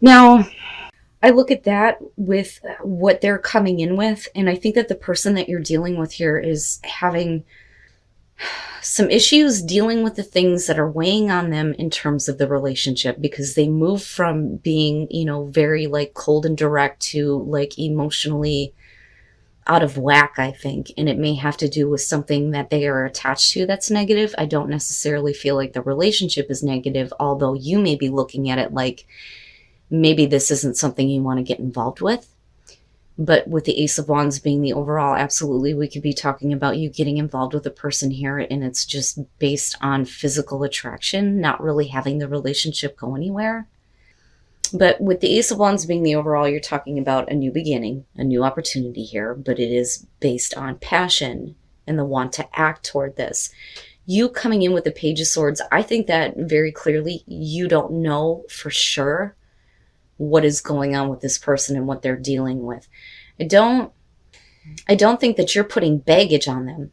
Now, I look at that with what they're coming in with, and I think that the person that you're dealing with here is having some issues dealing with the things that are weighing on them in terms of the relationship, because they move from being, very like cold and direct to like emotionally out of whack, I think. And it may have to do with something that they are attached to that's negative. I don't necessarily feel like the relationship is negative, although you may be looking at it like maybe this isn't something you want to get involved with. But with the Ace of Wands being the overall, absolutely, we could be talking about you getting involved with a person here, and it's just based on physical attraction, not really having the relationship go anywhere. But with the Ace of Wands being the overall, you're talking about a new beginning, a new opportunity here, but it is based on passion and the want to act toward this. You coming in with the Page of Swords, I think that very clearly you don't know for sure what is going on with this person and what they're dealing with. I don't think that you're putting baggage on them.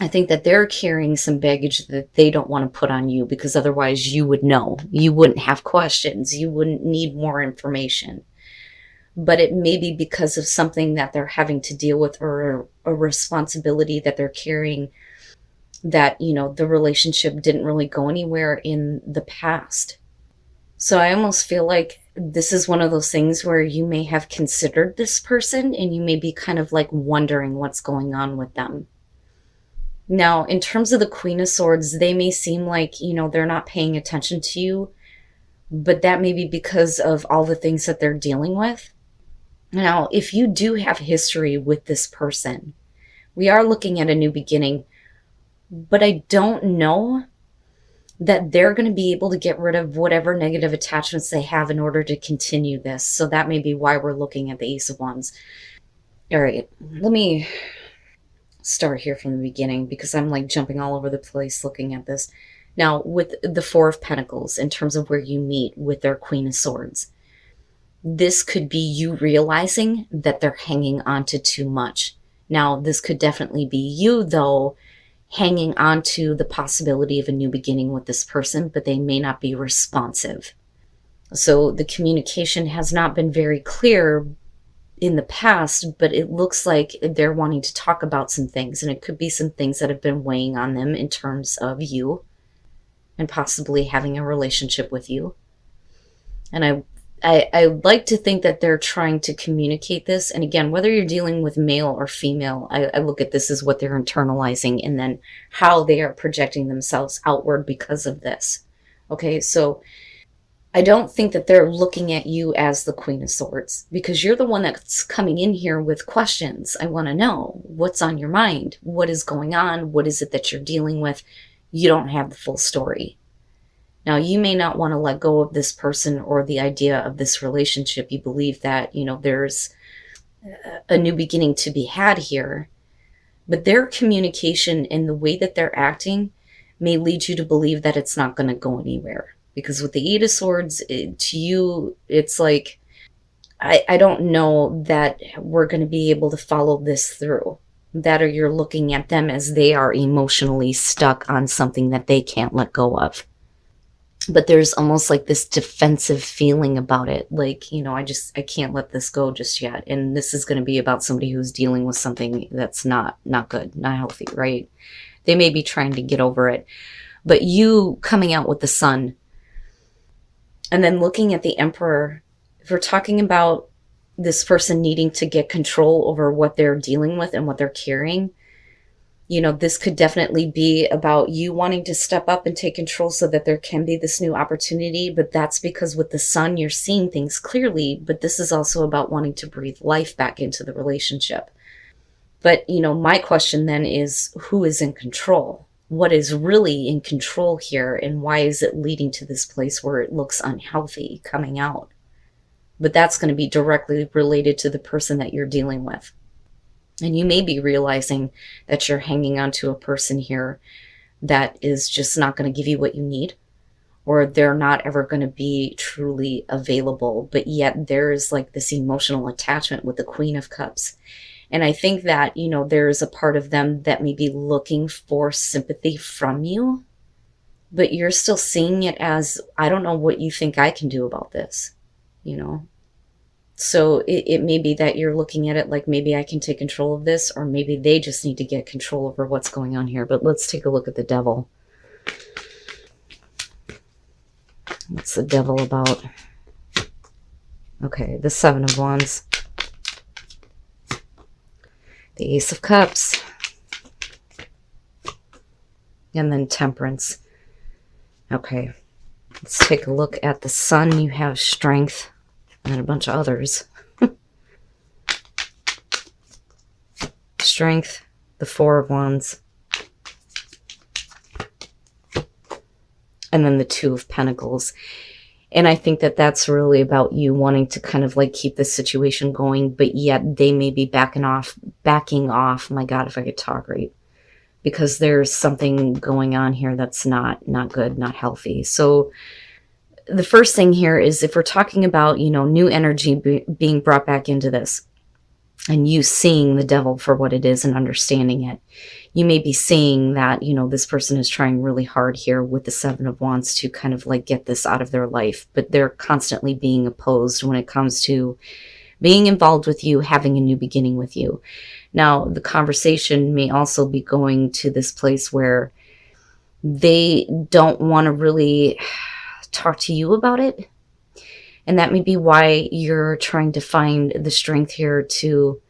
I think that they're carrying some baggage that they don't want to put on you, because otherwise you would know. You wouldn't have questions. You wouldn't need more information. But it may be because of something that they're having to deal with, or a responsibility that they're carrying, that, the relationship didn't really go anywhere in the past. So I almost feel like this is one of those things where you may have considered this person and you may be kind of like wondering what's going on with them. Now, in terms of the Queen of Swords, they may seem like, they're not paying attention to you, but that may be because of all the things that they're dealing with. Now, if you do have history with this person, we are looking at a new beginning, but I don't know that they're going to be able to get rid of whatever negative attachments they have in order to continue this. So that may be why we're looking at the Ace of Wands. All right, let me start here from the beginning, because I'm like jumping all over the place looking at this. Now, with the Four of Pentacles, in terms of where you meet with their Queen of Swords, this could be you realizing that they're hanging on to too much. Now, this could definitely be you, though, hanging on to the possibility of a new beginning with this person, but they may not be responsive. So the communication has not been very clear in the past, but it looks like they're wanting to talk about some things, and it could be some things that have been weighing on them in terms of you and possibly having a relationship with you. And I like to think that they're trying to communicate this. And again, whether you're dealing with male or female, I look at this as what they're internalizing and then how they are projecting themselves outward because of this. Okay, so I don't think that they're looking at you as the Queen of Swords, because you're the one that's coming in here with questions. I want to know what's on your mind. What is going on? What is it that you're dealing with? You don't have the full story. Now, you may not want to let go of this person or the idea of this relationship. You believe that, there's a new beginning to be had here. But their communication and the way that they're acting may lead you to believe that it's not going to go anywhere. Because with the Eight of Swords, to you, it's like, I don't know that we're going to be able to follow this through. That, or you're looking at them as they are emotionally stuck on something that they can't let go of. But there's almost like this defensive feeling about it. Like, I can't let this go just yet. And this is going to be about somebody who's dealing with something that's not good, not healthy, right? They may be trying to get over it. But you coming out with the Sun, and then looking at the Emperor, if we're talking about this person needing to get control over what they're dealing with and what they're carrying, this could definitely be about you wanting to step up and take control so that there can be this new opportunity. But that's because with the Sun, you're seeing things clearly, but this is also about wanting to breathe life back into the relationship. But, my question then is, who is in control? What is really in control here, and why is it leading to this place where it looks unhealthy coming out? But that's going to be directly related to the person that you're dealing with. And you may be realizing that you're hanging on to a person here that is just not going to give you what you need, or they're not ever going to be truly available, but yet there is like this emotional attachment with the Queen of Cups. And I think that, there is a part of them that may be looking for sympathy from you, but you're still seeing it as, I don't know what you think I can do about this. you know. So it may be that you're looking at it like maybe I can take control of this, or maybe they just need to get control over what's going on here. But let's take a look at the devil. What's the devil about? Okay, the Seven of Wands. The Ace of Cups. And then Temperance. Okay, let's take a look at the Sun. You have Strength and a bunch of others. Strength, the Four of Wands, and then the Two of Pentacles. And I think that that's really about you wanting to kind of like keep the situation going, but yet they may be backing off. My God, if I could talk right. Because there's something going on here that's not good, not healthy. So the first thing here is if we're talking about, you know, new energy being brought back into this, and you seeing the devil for what it is and understanding it, you may be seeing that, you know, this person is trying really hard here with the Seven of Wands to kind of like get this out of their life, but they're constantly being opposed when it comes to being involved with you, having a new beginning with you. Now, the conversation may also be going to this place where they don't want to really talk to you about it. And that may be why you're trying to find the strength here to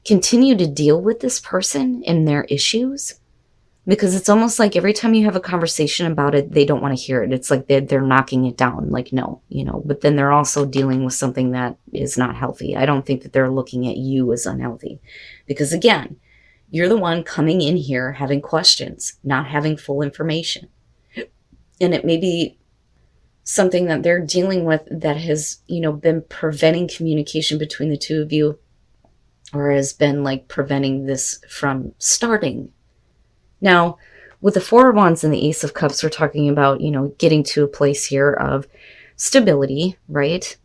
continue to deal with this person and their issues. Because it's almost like every time you have a conversation about it, they don't want to hear it. It's like they're knocking it down, like, no, you know. But then they're also dealing with something that is not healthy. I don't think that they're looking at you as unhealthy. Because again, you're the one coming in here having questions, not having full information. And it may be something that they're dealing with that has, you know, been preventing communication between the two of you, or has been like preventing this from starting. Now, with the Four of Wands and the Ace of Cups, we're talking about, you know, getting to a place here of stability, right?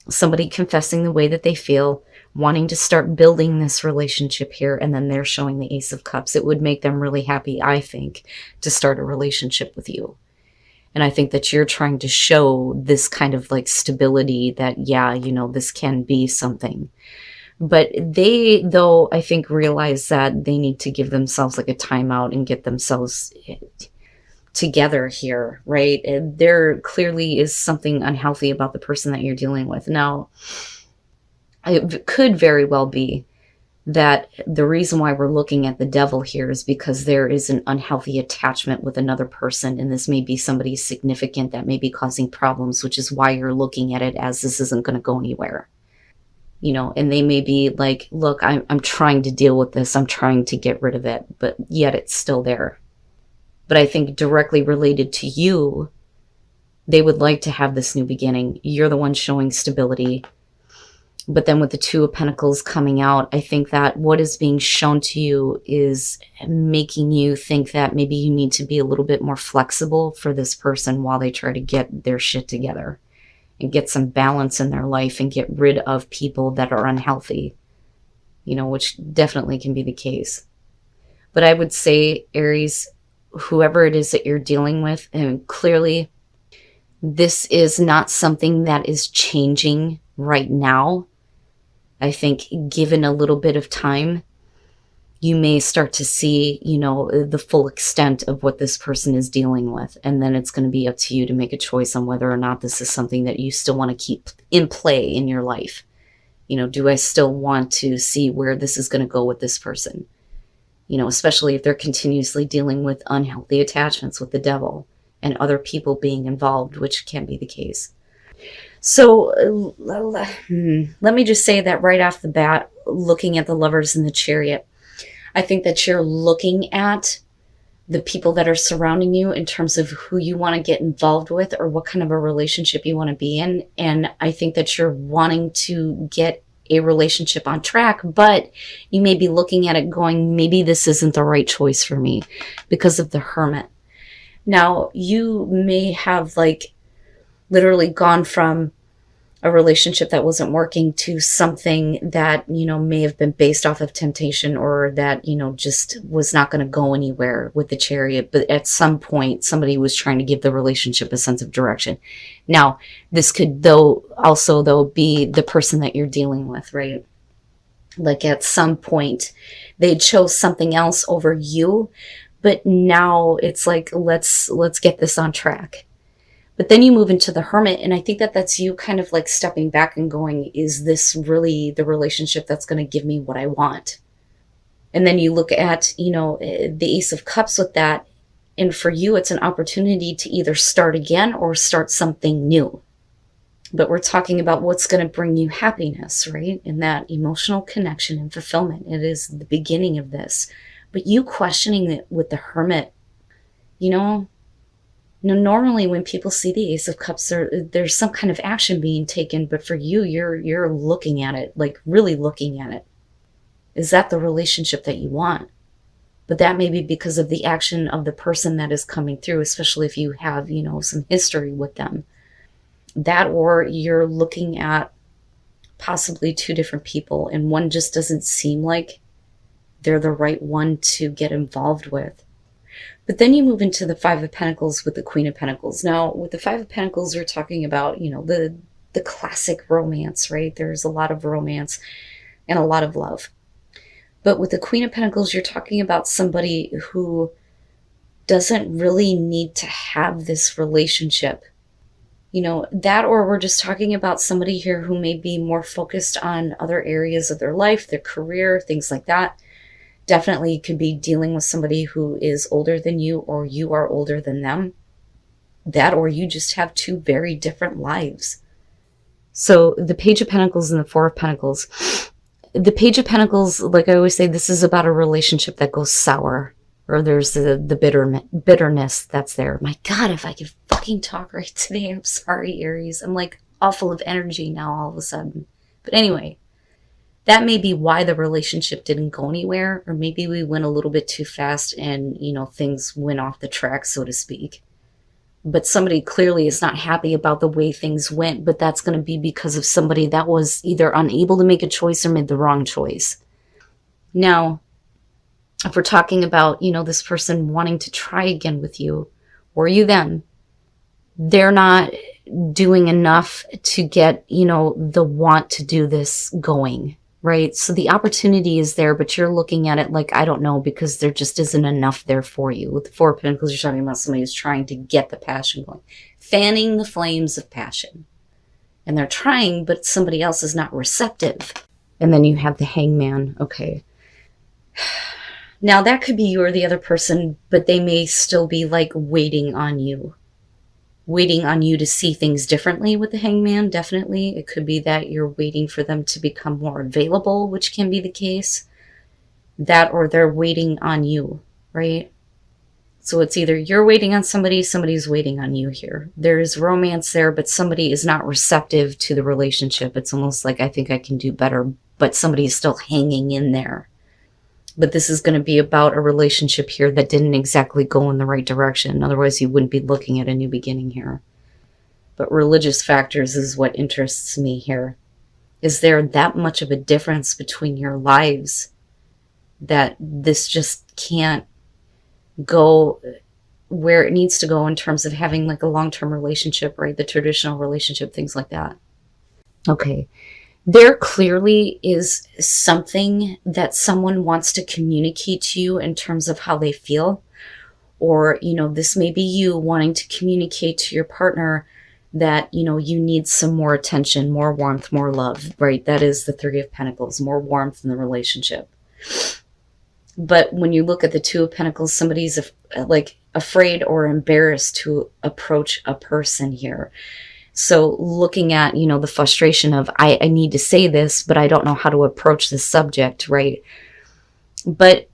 Somebody confessing the way that they feel, wanting to start building this relationship here, and then they're showing the Ace of Cups. It would make them really happy, I think, to start a relationship with you. And I think that you're trying to show this kind of like stability that, yeah, you know, this can be something. But they, though, I think realize that they need to give themselves like a timeout and get themselves together here, right? And there clearly is something unhealthy about the person that you're dealing with. Now, it could very well be that the reason why we're looking at the devil here is because there is an unhealthy attachment with another person, and this may be somebody significant that may be causing problems, which is why you're looking at it as this isn't going to go anywhere. You know, and they may be like, look, I'm trying to deal with this. I'm trying to get rid of it, but yet it's still there. But I think directly related to you, they would like to have this new beginning. You're the one showing stability. But then with the Two of Pentacles coming out, I think that what is being shown to you is making you think that maybe you need to be a little bit more flexible for this person while they try to get their shit together and get some balance in their life and get rid of people that are unhealthy, you know, which definitely can be the case. But I would say, Aries, whoever it is that you're dealing with, and clearly this is not something that is changing right now. I think given a little bit of time, you may start to see, you know, the full extent of what this person is dealing with. And then it's going to be up to you to make a choice on whether or not this is something that you still want to keep in play in your life. You know, do I still want to see where this is going to go with this person? You know, especially if they're continuously dealing with unhealthy attachments with the devil and other people being involved, which can be the case. So let me just say that right off the bat, looking at the Lovers and the Chariot, I think that you're looking at the people that are surrounding you in terms of who you want to get involved with or what kind of a relationship you want to be in. And I think that you're wanting to get a relationship on track, but you may be looking at it going, maybe this isn't the right choice for me because of the Hermit. Now, you may have like literally gone from a relationship that wasn't working to something that, may have been based off of temptation, or that, just was not going to go anywhere with the Chariot. But at some point, somebody was trying to give the relationship a sense of direction. Now, this could, though, be the person that you're dealing with, right? Like at some point, they chose something else over you, but now it's like, let's get this on track. But then you move into the Hermit, and I think that that's you kind of like stepping back and going, is this really the relationship that's going to give me what I want? And then you look at, the Ace of Cups with that, and for you, it's an opportunity to either start again or start something new. But we're talking about what's going to bring you happiness, right? And that emotional connection and fulfillment. It is the beginning of this. But you questioning it with the Hermit, normally when people see the Ace of Cups, there's some kind of action being taken, but for you, you're looking at it, like really looking at it. Is that the relationship that you want? But that may be because of the action of the person that is coming through, especially if you have, some history with them. That, or you're looking at possibly two different people, and one just doesn't seem like they're the right one to get involved with. But then you move into the Five of Pentacles with the Queen of Pentacles. Now, with the Five of Pentacles, we're talking about, the classic romance, right? There's a lot of romance and a lot of love. But with the Queen of Pentacles, you're talking about somebody who doesn't really need to have this relationship. That, or we're just talking about somebody here who may be more focused on other areas of their life, their career, things like that. Definitely could be dealing with somebody who is older than you, or you are older than them. That, or you just have two very different lives. So the Page of Pentacles and the Four of Pentacles. The Page of Pentacles, like I always say, this is about a relationship that goes sour, or there's the bitterness that's there. My God, if I could fucking talk right today. I'm sorry, Aries. I'm like all full of energy now all of a sudden. But anyway, that may be why the relationship didn't go anywhere, or maybe we went a little bit too fast and, things went off the track, so to speak. But somebody clearly is not happy about the way things went, but that's going to be because of somebody that was either unable to make a choice or made the wrong choice. Now, if we're talking about, this person wanting to try again with you, or you them, they're not doing enough to get, the want to do this going. Right? So the opportunity is there, but you're looking at it like, I don't know, because there just isn't enough there for you. With the Four of Pentacles, you're talking about somebody who's trying to get the passion going, fanning the flames of passion. And they're trying, but somebody else is not receptive. And then you have the Hangman. Okay. Now that could be you or the other person, but they may still be like waiting on you to see things differently with the Hangman. Definitely. It could be that you're waiting for them to become more available, which can be the case. That, or they're waiting on you, right? So it's either you're waiting on somebody, somebody's waiting on you here. There's romance there, but somebody is not receptive to the relationship. It's almost like, I think I can do better, but somebody is still hanging in there. But this is going to be about a relationship here that didn't exactly go in the right direction. Otherwise, you wouldn't be looking at a new beginning here. But religious factors is what interests me here. Is there that much of a difference between your lives that this just can't go where it needs to go in terms of having like a long-term relationship, right? The traditional relationship, things like that. Okay. There clearly is something that someone wants to communicate to you in terms of how they feel. Or, this may be you wanting to communicate to your partner that, you need some more attention, more warmth, more love, right? That is the Three of Pentacles, more warmth in the relationship. But when you look at the Two of Pentacles, somebody's like afraid or embarrassed to approach a person here. So looking at, the frustration of, I need to say this, but I don't know how to approach this subject, right? But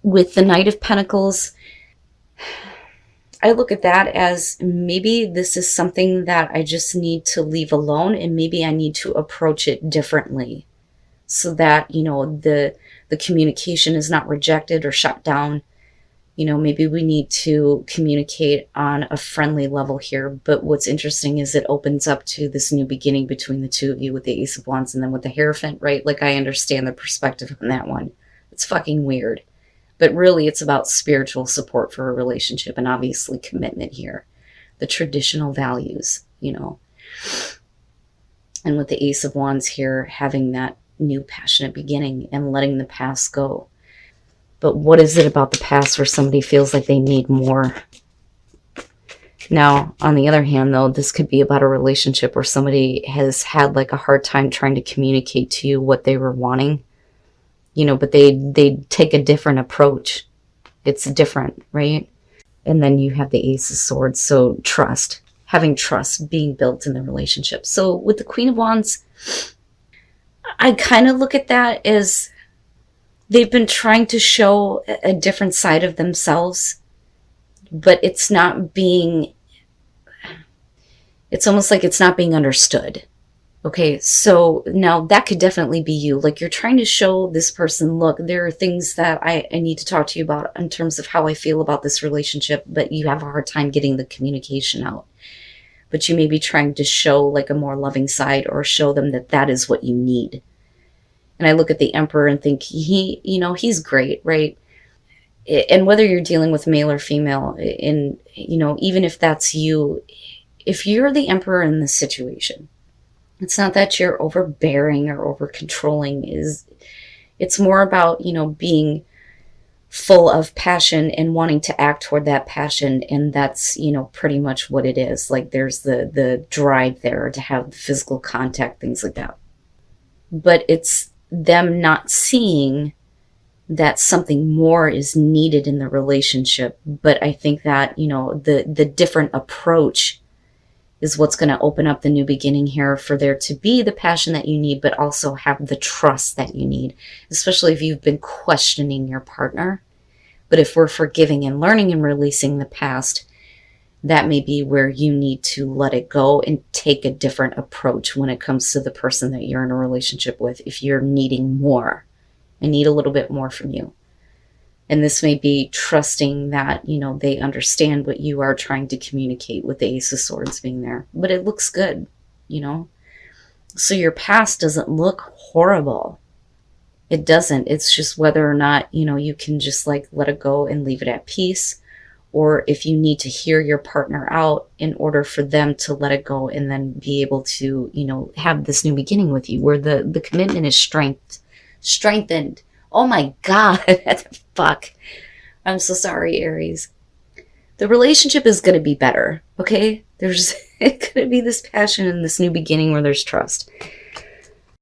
with the Knight of Pentacles, I look at that as maybe this is something that I just need to leave alone, and maybe I need to approach it differently so that, the communication is not rejected or shut down. Maybe we need to communicate on a friendly level here. But what's interesting is it opens up to this new beginning between the two of you with the Ace of Wands and then with the Hierophant, right? Like, I understand the perspective on that one. It's fucking weird. But really, it's about spiritual support for a relationship and obviously commitment here. The traditional values, And with the Ace of Wands here, having that new passionate beginning and letting the past go. But what is it about the past where somebody feels like they need more? Now, on the other hand, though, this could be about a relationship where somebody has had like a hard time trying to communicate to you what they were wanting. But they take a different approach. It's different, right? And then you have the Ace of Swords, so trust. Having trust being built in the relationship. So with the Queen of Wands, I kind of look at that as they've been trying to show a different side of themselves, but it's almost like it's not being understood. Okay, so now that could definitely be you. Like, you're trying to show this person, look, there are things that I need to talk to you about in terms of how I feel about this relationship, but you have a hard time getting the communication out. But you may be trying to show like a more loving side or show them that that is what you need. And I look at the Emperor and think he's great, right? And whether you're dealing with male or female, even if that's you, if you're the Emperor in this situation, it's not that you're overbearing or over controlling. It's more about, being full of passion and wanting to act toward that passion. And that's, pretty much what it is. Like, there's the drive there to have the physical contact, things like that. But it's them not seeing that something more is needed in the relationship. But I think that, the different approach is what's going to open up the new beginning here for there to be the passion that you need, but also have the trust that you need, especially if you've been questioning your partner. But if we're forgiving and learning and releasing the past, that may be where you need to let it go and take a different approach when it comes to the person that you're in a relationship with. If you're needing more, I need a little bit more from you. And this may be trusting that, they understand what you are trying to communicate with the Ace of Swords being there. But it looks good, So your past doesn't look horrible. It doesn't. It's just whether or not, you can just like let it go and leave it at peace. Or if you need to hear your partner out in order for them to let it go and then be able to, have this new beginning with you where the commitment is strengthened. Oh my God, fuck. I'm so sorry, Aries. The relationship is going to be better, okay? There's going to be this passion and this new beginning where there's trust.